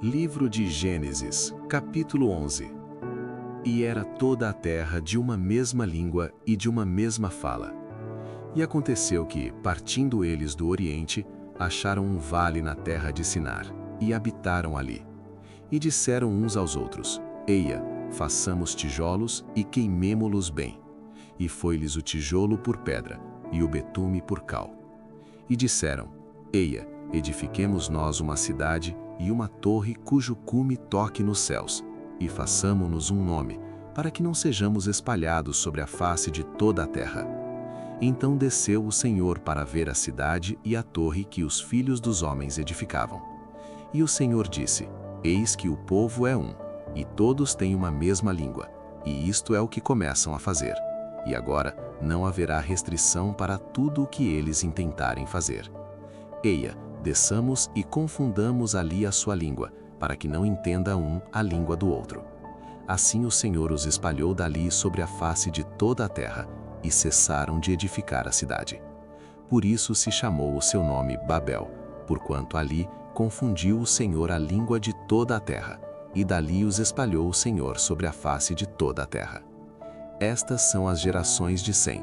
Livro de Gênesis, capítulo 11. E era toda a terra de uma mesma língua e de uma mesma fala. E aconteceu que, partindo eles do Oriente, acharam um vale na terra de Sinar, e habitaram ali. E disseram uns aos outros: Eia, façamos tijolos e queimemo-los bem. E foi-lhes o tijolo por pedra, e o betume por cal. E disseram: Eia, edifiquemos nós uma cidade e uma torre cujo cume toque nos céus, e façamo-nos um nome, para que não sejamos espalhados sobre a face de toda a terra. Então desceu o Senhor para ver a cidade e a torre que os filhos dos homens edificavam. E o Senhor disse: Eis que o povo é um, e todos têm uma mesma língua, e isto é o que começam a fazer. E agora não haverá restrição para tudo o que eles intentarem fazer. Eia, desçamos e confundamos ali a sua língua, para que não entenda um a língua do outro. Assim o Senhor os espalhou dali sobre a face de toda a terra, e cessaram de edificar a cidade. Por isso se chamou o seu nome Babel, porquanto ali confundiu o Senhor a língua de toda a terra, e dali os espalhou o Senhor sobre a face de toda a terra. Estas são as gerações de Sem.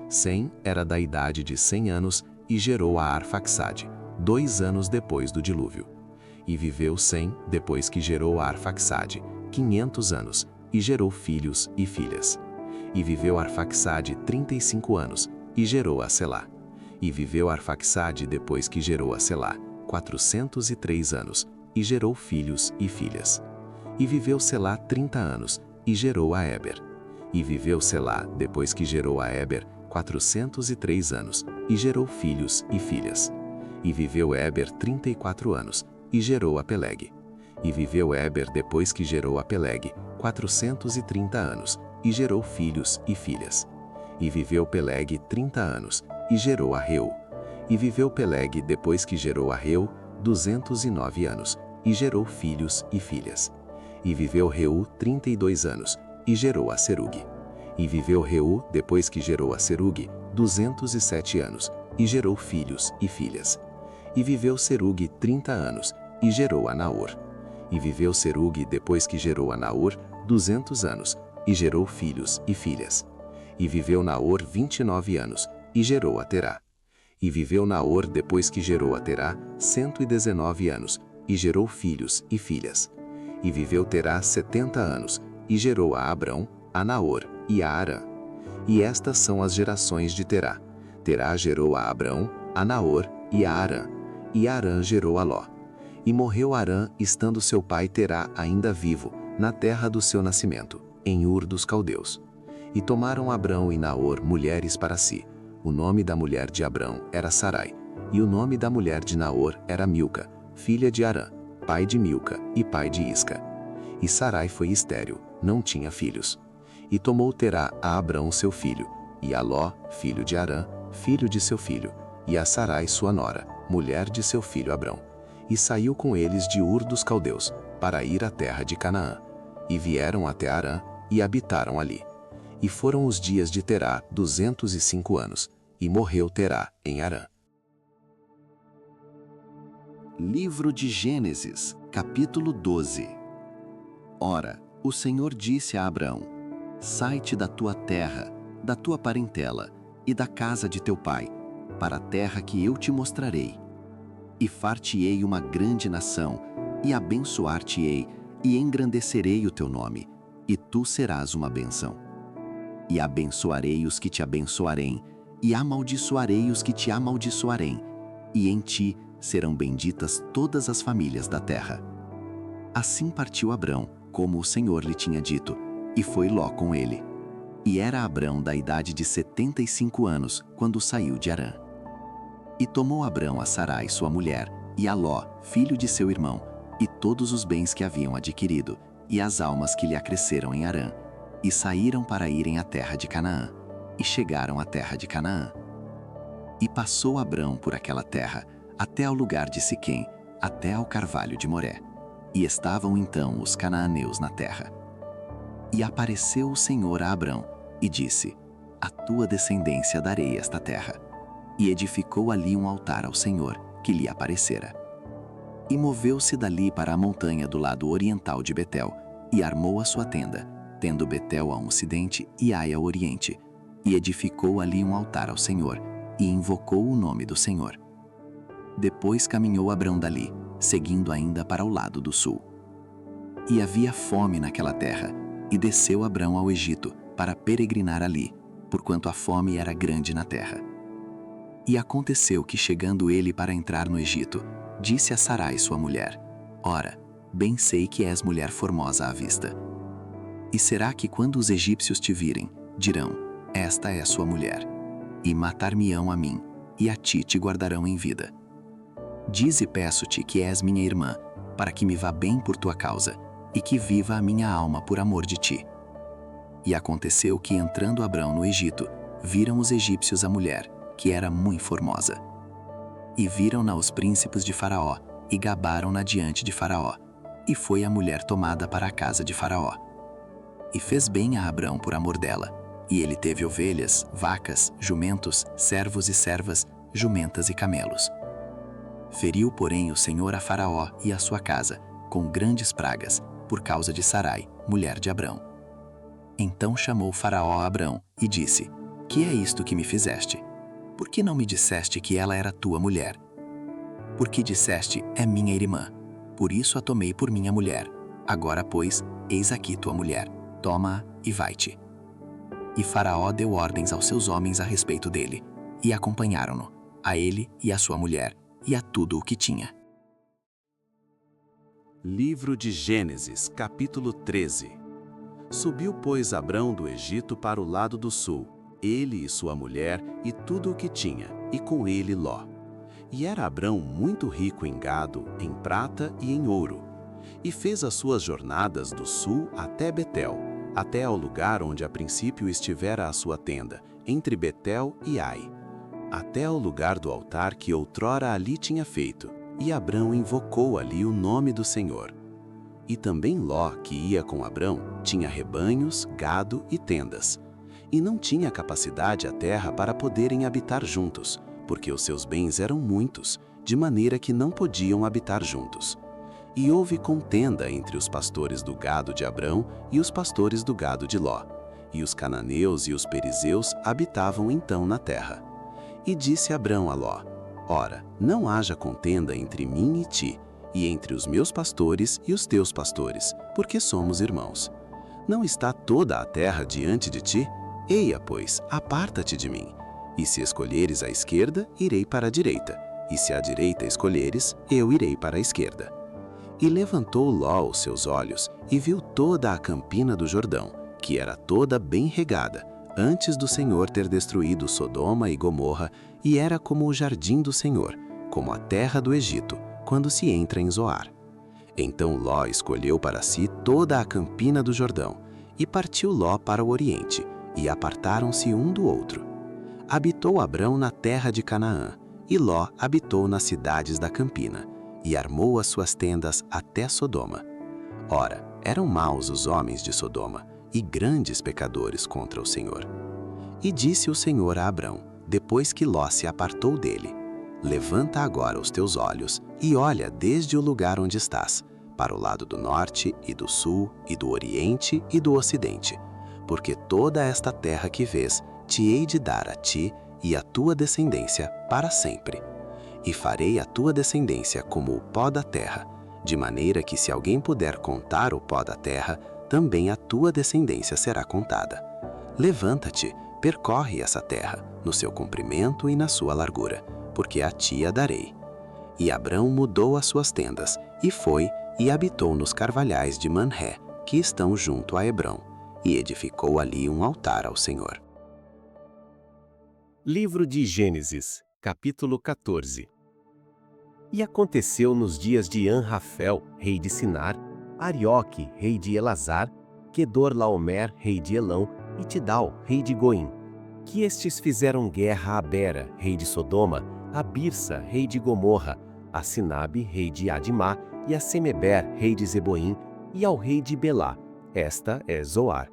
Sem era da idade de 100 anos e gerou a Arfaxade, 2 anos depois do dilúvio. E viveu Sem, depois que gerou a Arfaxade, 500 anos, e gerou filhos e filhas. E viveu Arfaxade 35 anos, e gerou a Selá. E viveu Arfaxade depois que gerou a Selá, 403 anos, e gerou filhos e filhas. E viveu Selá 30 anos, e gerou a Éber. E viveu Selá depois que gerou a Éber, 403 anos, e gerou filhos e filhas. E viveu Éber 34 anos, e gerou a Peleg. E viveu Éber depois que gerou a Peleg, 430 anos, e gerou filhos e filhas. E viveu Peleg 30 anos, e gerou a Reu. E viveu Peleg depois que gerou a Reu, 209 anos, e gerou filhos e filhas. E viveu Reu 32 anos, e gerou a Serugue. E viveu Reu depois que gerou a Serugue, 207 anos, e gerou filhos e filhas. E viveu Serugue 30 anos, e gerou a Naor. E viveu Serugue depois que gerou a Naor, 200 anos, e gerou filhos e filhas. E viveu Naor 29 anos, e gerou a Terá. E viveu Naor depois que gerou a Terá, 119 anos, e gerou filhos e filhas. E viveu Terá 70 anos, e gerou a Abrão, a Naor e a Arã. E estas são as gerações de Terá. Terá gerou a Abrão, a Naor e a Arã. E Arã gerou a Ló. E morreu Arã, estando seu pai Terá ainda vivo, na terra do seu nascimento, em Ur dos Caldeus. E tomaram Abrão e Naor mulheres para si. O nome da mulher de Abrão era Sarai, e o nome da mulher de Naor era Milca, filha de Arã, pai de Milca e pai de Isca. E Sarai foi estéril, não tinha filhos. E tomou Terá a Abrão seu filho, e a Ló, filho de Arã, filho de seu filho, e a Sarai sua nora, mulher de seu filho Abrão. E saiu com eles de Ur dos Caldeus, para ir à terra de Canaã. E vieram até Arã, e habitaram ali. E foram os dias de Terá 205 anos, e morreu Terá em Arã. Livro de Gênesis, capítulo 12. Ora, o Senhor disse a Abrão: Sai-te da tua terra, da tua parentela e da casa de teu pai, para a terra que eu te mostrarei. E far-te-ei uma grande nação, e abençoar-te-ei, e engrandecerei o teu nome, e tu serás uma bênção. E abençoarei os que te abençoarem, e amaldiçoarei os que te amaldiçoarem, e em ti serão benditas todas as famílias da terra. Assim partiu Abrão, como o Senhor lhe tinha dito, e foi Ló com ele. E era Abrão da idade de 75 anos, quando saiu de Arã. E tomou Abrão a Sarai sua mulher, e a Ló, filho de seu irmão, e todos os bens que haviam adquirido, e as almas que lhe acresceram em Arã, e saíram para irem à terra de Canaã, e chegaram à terra de Canaã. E passou Abrão por aquela terra, até ao lugar de Siquém, até ao carvalho de Moré. E estavam então os cananeus na terra. E apareceu o Senhor a Abrão, e disse: A tua descendência darei esta terra. E edificou ali um altar ao Senhor, que lhe aparecera. E moveu-se dali para a montanha do lado oriental de Betel, e armou a sua tenda, tendo Betel ao ocidente e Ai ao oriente, e edificou ali um altar ao Senhor, e invocou o nome do Senhor. Depois caminhou Abrão dali, seguindo ainda para o lado do sul. E havia fome naquela terra, e desceu Abrão ao Egito, para peregrinar ali, porquanto a fome era grande na terra. E aconteceu que, chegando ele para entrar no Egito, disse a Sarai sua mulher: Ora, bem sei que és mulher formosa à vista. E será que quando os egípcios te virem, dirão: Esta é sua mulher, e matar-me-ão a mim, e a ti te guardarão em vida. Dize, peço-te, que és minha irmã, para que me vá bem por tua causa, e que viva a minha alma por amor de ti. E aconteceu que, entrando Abrão no Egito, viram os egípcios a mulher, que era muito formosa. E viram-na os príncipes de Faraó, e gabaram-na diante de Faraó, e foi a mulher tomada para a casa de Faraó. E fez bem a Abrão por amor dela, e ele teve ovelhas, vacas, jumentos, servos e servas, jumentas e camelos. Feriu, porém, o Senhor a Faraó e a sua casa, com grandes pragas, por causa de Sarai, mulher de Abrão. Então chamou Faraó a Abrão, e disse: Que é isto que me fizeste? Por que não me disseste que ela era tua mulher? Porque disseste: É minha irmã, por isso a tomei por minha mulher. Agora, pois, eis aqui tua mulher, toma-a e vai-te. E Faraó deu ordens aos seus homens a respeito dele, e acompanharam-no, a ele e a sua mulher, e a tudo o que tinha. Livro de Gênesis, capítulo 13. Subiu, pois, Abrão do Egito para o lado do sul, ele e sua mulher e tudo o que tinha, e com ele Ló. E era Abrão muito rico em gado, em prata e em ouro. E fez as suas jornadas do sul até Betel, até ao lugar onde a princípio estivera a sua tenda, entre Betel e Ai, até ao lugar do altar que outrora ali tinha feito. E Abrão invocou ali o nome do Senhor. E também Ló, que ia com Abrão, tinha rebanhos, gado e tendas. E não tinha capacidade a terra para poderem habitar juntos, porque os seus bens eram muitos, de maneira que não podiam habitar juntos. E houve contenda entre os pastores do gado de Abrão e os pastores do gado de Ló. E os cananeus e os perizeus habitavam então na terra. E disse Abrão a Ló: Ora, não haja contenda entre mim e ti, e entre os meus pastores e os teus pastores, porque somos irmãos. Não está toda a terra diante de ti? Eia, pois, aparta-te de mim. E se escolheres a esquerda, irei para a direita, e se a direita escolheres, eu irei para a esquerda. E levantou Ló os seus olhos, e viu toda a campina do Jordão, que era toda bem regada, antes do Senhor ter destruído Sodoma e Gomorra, e era como o jardim do Senhor, como a terra do Egito, quando se entra em Zoar. Então Ló escolheu para si toda a campina do Jordão, e partiu Ló para o oriente, e apartaram-se um do outro. Habitou Abrão na terra de Canaã, e Ló habitou nas cidades da campina, e armou as suas tendas até Sodoma. Ora, eram maus os homens de Sodoma, e grandes pecadores contra o Senhor. E disse o Senhor a Abrão, depois que Ló se apartou dele: Levanta agora os teus olhos, e olha desde o lugar onde estás, para o lado do norte, e do sul, e do oriente, e do ocidente, porque toda esta terra que vês, te hei de dar a ti e à tua descendência para sempre. E farei a tua descendência como o pó da terra, de maneira que se alguém puder contar o pó da terra, também a tua descendência será contada. Levanta-te, percorre essa terra, no seu comprimento e na sua largura, porque a ti a darei. E Abrão mudou as suas tendas, e foi e habitou nos carvalhais de Manré, que estão junto a Hebrão, e edificou ali um altar ao Senhor. Livro de Gênesis, capítulo 14. E aconteceu nos dias de Anrafel, rei de Sinar, Arioque, rei de Elazar, Quedorlaomer, rei de Elão, e Tidal, rei de Goim, que estes fizeram guerra a Bera, rei de Sodoma, a Birsa, rei de Gomorra, a Sinabe, rei de Adimá, e a Semeber, rei de Zeboim, e ao rei de Belá, esta é Zoar.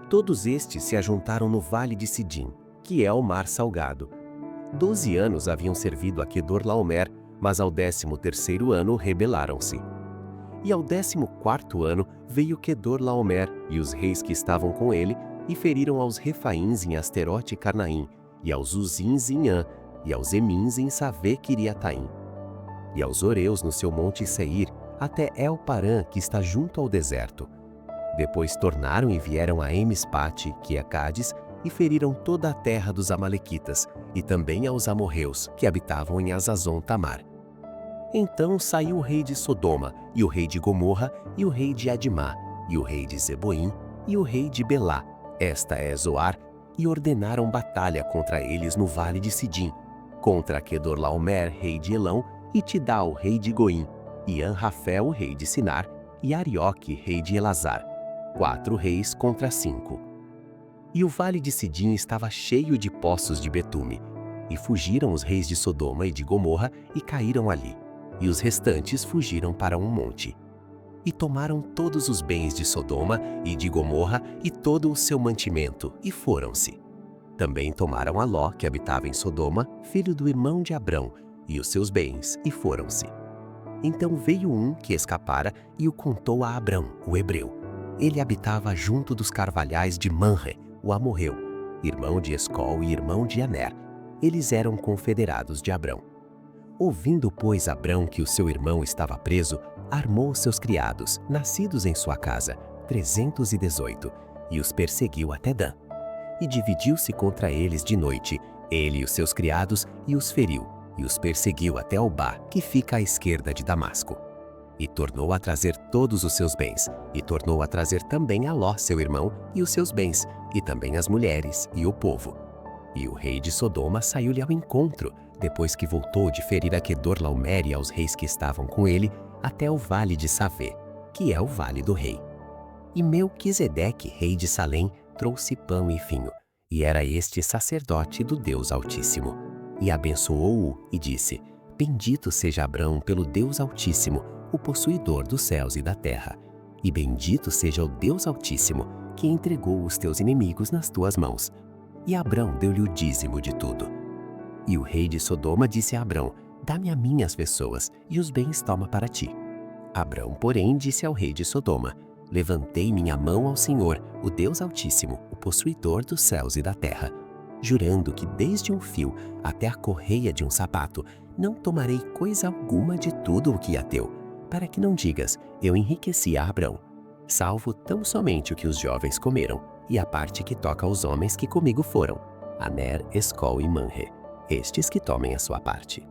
Todos estes se ajuntaram no vale de Sidim, que é o mar salgado. 12 anos haviam servido a Quedorlaomer, mas ao 13º ano rebelaram-se. E ao 14º ano veio Quedorlaomer e os reis que estavam com ele, e feriram aos Refaíns em Asterote e Carnaim, e aos Uzins em An, e aos Emins em Save-Quiriataim, e aos Oreus no seu monte Seir, até El-Parã, que está junto ao deserto. Depois tornaram e vieram a Emispate, que é Cádiz, e feriram toda a terra dos Amalequitas, e também aos amorreus, que habitavam em Azazon Tamar. Então saiu o rei de Sodoma, e o rei de Gomorra, e o rei de Adimá, e o rei de Zeboim, e o rei de Belá, esta é Zoar, e ordenaram batalha contra eles no vale de Sidim, contra Quedorlaomer, rei de Elão, e Tidal, rei de Goim, e Anrafel, rei de Sinar, e Arioque, rei de Elazar, 4 reis contra 5. E o vale de Sidim estava cheio de poços de betume, e fugiram os reis de Sodoma e de Gomorra e caíram ali, e os restantes fugiram para um monte. E tomaram todos os bens de Sodoma e de Gomorra e todo o seu mantimento, e foram-se. Também tomaram a Ló, que habitava em Sodoma, filho do irmão de Abrão, e os seus bens, e foram-se. Então veio um que escapara e o contou a Abrão, o hebreu. Ele habitava junto dos carvalhais de Manre, o amorreu, irmão de Escol e irmão de Aner. Eles eram confederados de Abrão. Ouvindo, pois, Abrão que o seu irmão estava preso, armou seus criados, nascidos em sua casa, 318, e os perseguiu até Dan. E dividiu-se contra eles de noite, ele e os seus criados, e os feriu, e os perseguiu até Obá, que fica à esquerda de Damasco. E tornou a trazer todos os seus bens, e tornou a trazer também a Ló, seu irmão, e os seus bens, e também as mulheres e o povo. E o rei de Sodoma saiu-lhe ao encontro, depois que voltou de ferir a Quedorlaomer e aos reis que estavam com ele, até o vale de Savé, que é o vale do rei. E Melquisedeque, rei de Salém, trouxe pão e vinho, e era este sacerdote do Deus Altíssimo. E abençoou-o e disse: Bendito seja Abrão pelo Deus Altíssimo, o possuidor dos céus e da terra. E bendito seja o Deus Altíssimo, que entregou os teus inimigos nas tuas mãos. E Abrão deu-lhe o dízimo de tudo. E o rei de Sodoma disse a Abrão: Dá-me a mim as pessoas, e os bens toma para ti. Abrão, porém, disse ao rei de Sodoma: Levantei minha mão ao Senhor, o Deus Altíssimo, o possuidor dos céus e da terra, jurando que desde um fio até a correia de um sapato não tomarei coisa alguma de tudo o que é teu, para que não digas: eu enriqueci a Abrão, salvo tão somente o que os jovens comeram, e a parte que toca aos homens que comigo foram, Aner, Escol e Manre, estes que tomem a sua parte.